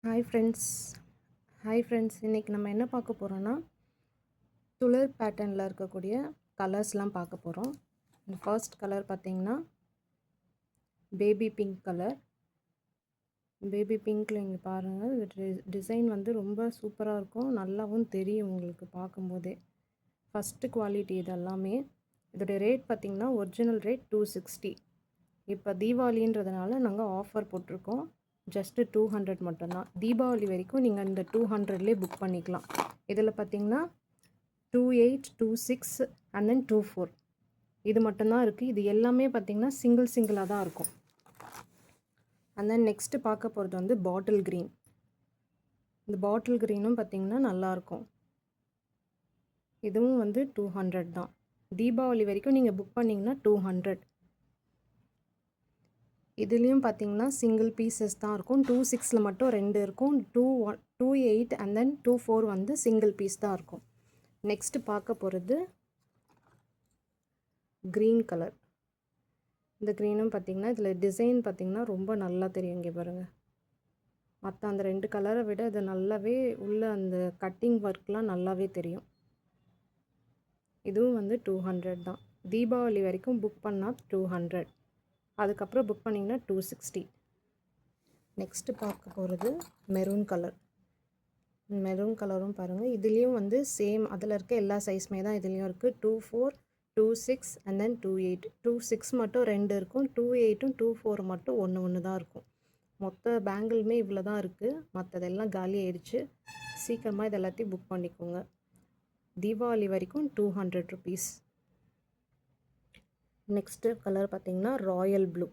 Hi friends இன்றைக்கி நம்ம என்ன பார்க்க போகிறோன்னா துளிர் பேட்டர்னில் இருக்கக்கூடிய கலர்ஸ்லாம் பார்க்க போகிறோம். இந்த ஃபர்ஸ்ட் கலர் பார்த்திங்கன்னா பேபி பிங்க் கலர். பேபி பிங்க்கில் இங்கே பாருங்கள், இது டிசைன் வந்து ரொம்ப சூப்பராக இருக்கும், நல்லாவும் தெரியும் உங்களுக்கு பார்க்கும்போதே. ஃபஸ்ட்டு குவாலிட்டி இது எல்லாமே. இதோடைய ரேட் பார்த்திங்கன்னா ஒரிஜினல் ரேட் 260. இப்போ தீபாவளின்றதுனால நாங்கள் ஆஃபர் போட்டிருக்கோம். ஜஸ்ட்டு 200 மட்டும்தான். தீபாவளி வரைக்கும் நீங்கள் இந்த 200லே புக் பண்ணிக்கலாம். இதில் பார்த்திங்கன்னா 28, 26 அண்ட் தென் 24 இது மட்டும்தான் இருக்குது. இது எல்லாமே பார்த்திங்கன்னா சிங்கிளாக தான் இருக்கும். அண்ட் தென் நெக்ஸ்ட்டு பார்க்க போகிறது வந்து பாட்டில் க்ரீன். இந்த பாட்டில் க்ரீனும் பார்த்திங்கன்னா நல்லாயிருக்கும். இதுவும் வந்து 200 தான். தீபாவளி வரைக்கும் நீங்கள் புக் பண்ணிங்கன்னா 200. இதுலேயும் பார்த்திங்கன்னா சிங்கிள் பீசஸ் தான் இருக்கும். 26ல் மட்டும் 2 இருக்கும். 28 அண்ட் தென் 24 வந்து சிங்கிள் பீஸ் தான் இருக்கும். நெக்ஸ்ட்டு பார்க்க போகிறது க்ரீன் கலர். இந்த க்ரீனும் பார்த்திங்கன்னா இதில் டிசைன் பார்த்திங்கன்னா ரொம்ப நல்லா தெரியும். இங்கே பாருங்கள், மற்ற அந்த 2 கலரை விட இது நல்லாவே உள்ள அந்த கட்டிங் ஒர்க்லாம் நல்லாவே தெரியும். இதுவும் வந்து 200 தான். தீபாவளி வரைக்கும் புக் பண்ணால் 200, அதுக்கப்புறம் புக் பண்ணிங்கன்னா 260. நெக்ஸ்ட்டு பார்க்க போகிறது மெரூன் கலர். மெரூன் கலரும் பாருங்கள், இதுலேயும் வந்து சேம் அதில் இருக்க எல்லா சைஸுமே தான் இதுலேயும் இருக்குது. 24, 26 அண்ட் தென் 28. 26 மட்டும் 2 இருக்கும். 28ம் 24 மட்டும் ஒன்று தான் இருக்கும். மொத்த பேங்கிளுமே இவ்வளோ தான் இருக்குது. மற்றதெல்லாம் காலி ஆயிடுச்சு. சீக்கிரமாக இது எல்லாத்தையும் புக் பண்ணிக்கோங்க. தீபாவளி வரைக்கும் 200 ருபீஸ். நெக்ஸ்ட்டு கலர் பார்த்திங்கன்னா ராயல் ப்ளூ.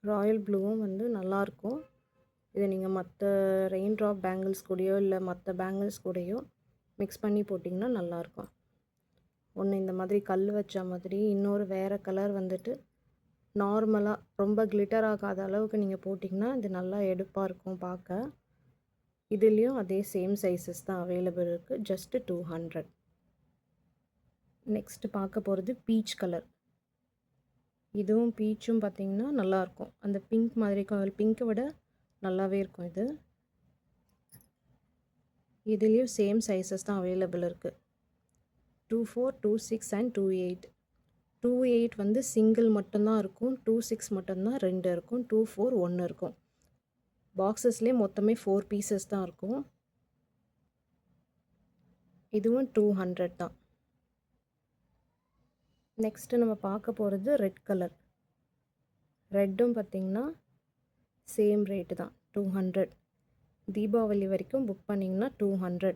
ராயல் ப்ளூவும் வந்து நல்லாயிருக்கும். இதை நீங்கள் மற்ற ரெயின் ட்ராப் பேங்கிள்ஸ் கூடயோ இல்லை மற்ற பேங்கிள்ஸ் கூடயோ மிக்ஸ் பண்ணி போட்டிங்கன்னா நல்லாயிருக்கும். ஒன்று இந்த மாதிரி கல் வச்ச மாதிரி, இன்னொரு வேறு கலர் வந்துட்டு நார்மலாக ரொம்ப கிளிட்டர் ஆகாத அளவுக்கு நீங்கள் போட்டிங்கன்னா இது நல்லா எடுப்பாக இருக்கும் பார்க்க. இதுலேயும் அதே சேம் சைஸஸ் தான் அவைலபிள் இருக்குது. ஜஸ்ட்டு 200. நெக்ஸ்ட்டு பார்க்க போகிறது பீச் கலர். இதுவும் பீச்சும் பார்த்திங்கன்னா நல்லாயிருக்கும். அந்த பிங்க் மாதிரி இருக்கும். பிங்க்கை விட நல்லாவே இருக்கும் இது. இதுலேயும் சேம் சைஸஸ் தான் அவைலபிள் இருக்குது. 24, 26 அண்ட் 28. 28 வந்து சிங்கிள் மட்டும்தான் இருக்கும். 26 மட்டும்தான் 2 இருக்கும். 24 1 இருக்கும். பாக்ஸஸ்லேயே மொத்தமே 4 பீசஸ் தான் இருக்கும். இதுவும் 200 தான். நெக்ஸ்ட்டு நம்ம பார்க்க போகிறது ரெட் கலர். ரெட்டும் பார்த்திங்கன்னா சேம் ரேட்டு தான், 200. தீபாவளி வரைக்கும் புக் பண்ணிங்கன்னா 200.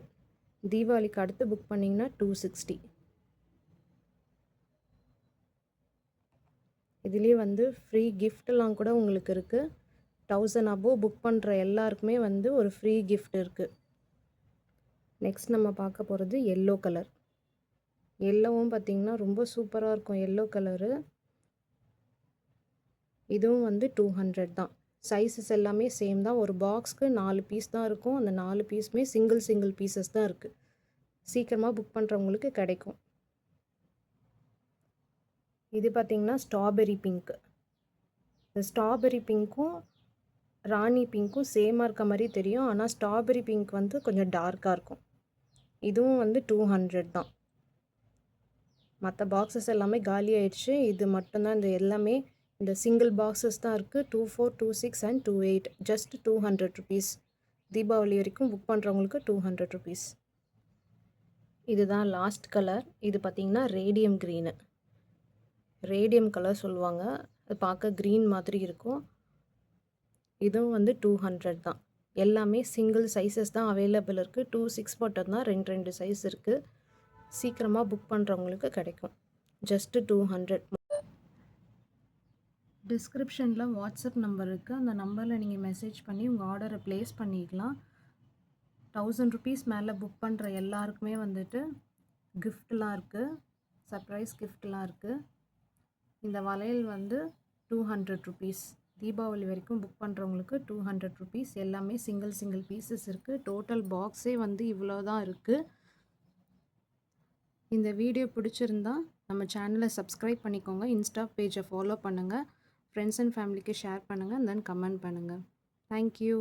தீபாவளிக்கு அடுத்து புக் பண்ணிங்கன்னா 260. இதுலேயே வந்து ஃப்ரீ கிஃப்டெல்லாம் கூட உங்களுக்கு இருக்குது. 1000 அபோவ் புக் பண்ணுற எல்லாருக்குமே வந்து ஒரு ஃப்ரீ கிஃப்ட் இருக்குது. நெக்ஸ்ட் நம்ம பார்க்க போகிறது எல்லோ கலர். எல்லோவும் பார்த்திங்கன்னா ரொம்ப சூப்பராக இருக்கும் எல்லோ கலரு. இதுவும் வந்து 200 தான். சைஸஸ் எல்லாமே சேம் தான். ஒரு பாக்ஸ்க்கு 4 பீஸ் தான் இருக்கும். அந்த 4 பீஸுமே சிங்கிள் பீசஸ் தான் இருக்குது. சீக்கிரமாக புக் பண்ணுறவங்களுக்கு கிடைக்கும். இது பார்த்திங்கன்னா ஸ்ட்ராபெரி பிங்க்கு. இந்த ஸ்ட்ராபெரி பிங்க்கும் ராணி பிங்க்கும் சேமாக இருக்க மாதிரி தெரியும். ஆனால் ஸ்ட்ராபெரி பிங்க் வந்து கொஞ்சம் டார்க்காக இருக்கும். இதுவும் வந்து 200 தான். மற்ற பாக்ஸஸ் எல்லாமே காலி ஆயிடுச்சு. இது மட்டும்தான், இந்த எல்லாமே இந்த சிங்கிள் பாக்ஸஸ் தான் இருக்குது. 24, 26 அண்ட் 28. Just 200 rupees. தீபாவளி வரைக்கும் புக் பண்ணுறவங்களுக்கு 200 ருபீஸ். இதுதான் லாஸ்ட் கலர். இது பார்த்திங்கன்னா ரேடியம் க்ரீனு. ரேடியம் கலர் சொல்லுவாங்க. அது பார்க்க க்ரீன் மாதிரி இருக்கும். இதுவும் வந்து 200 தான். எல்லாமே சிங்கிள் சைஸஸ் தான் அவைலபிள் இருக்குது. 26 மட்டும்தான் 2 சைஸ் இருக்குது. சீக்கிரமாக புக் பண்ணுறவங்களுக்கு கிடைக்கும். ஜஸ்ட்டு 200. டிஸ்கிரிப்ஷனில் வாட்ஸ்அப் நம்பர் இருக்குது. அந்த நம்பரில் நீங்கள் மெசேஜ் பண்ணி உங்கள் ஆர்டரை ப்ளேஸ் பண்ணிக்கலாம். 1000 ருபீஸ் மேலே புக் பண்ணுற எல்லாருக்குமே வந்துட்டு கிஃப்ட்லாம் இருக்குது. சர்ப்ரைஸ் கிஃப்ட்லாம் இருக்குது. இந்த வளையல் வந்து 200 ருபீஸ். தீபாவளி வரைக்கும் புக் பண்ணுறவங்களுக்கு 200 ருபீஸ். எல்லாமே சிங்கிள் பீசஸ் இருக்குது. டோட்டல் பாக்ஸே வந்து இவ்வளோ தான் இருக்குது. இந்த வீடியோ பிடிச்சிருந்தா நம்ம சேனலை சப்ஸ்கிரைப் பண்ணிக்கோங்க. இன்ஸ்டா பேஜை ஃபாலோ பண்ணுங்கள். ஃப்ரெண்ட்ஸ் அண்ட் ஃபேமிலிக்கு ஷேர் பண்ணுங்கள். தென் கமெண்ட் பண்ணுங்கள். தேங்க்யூ.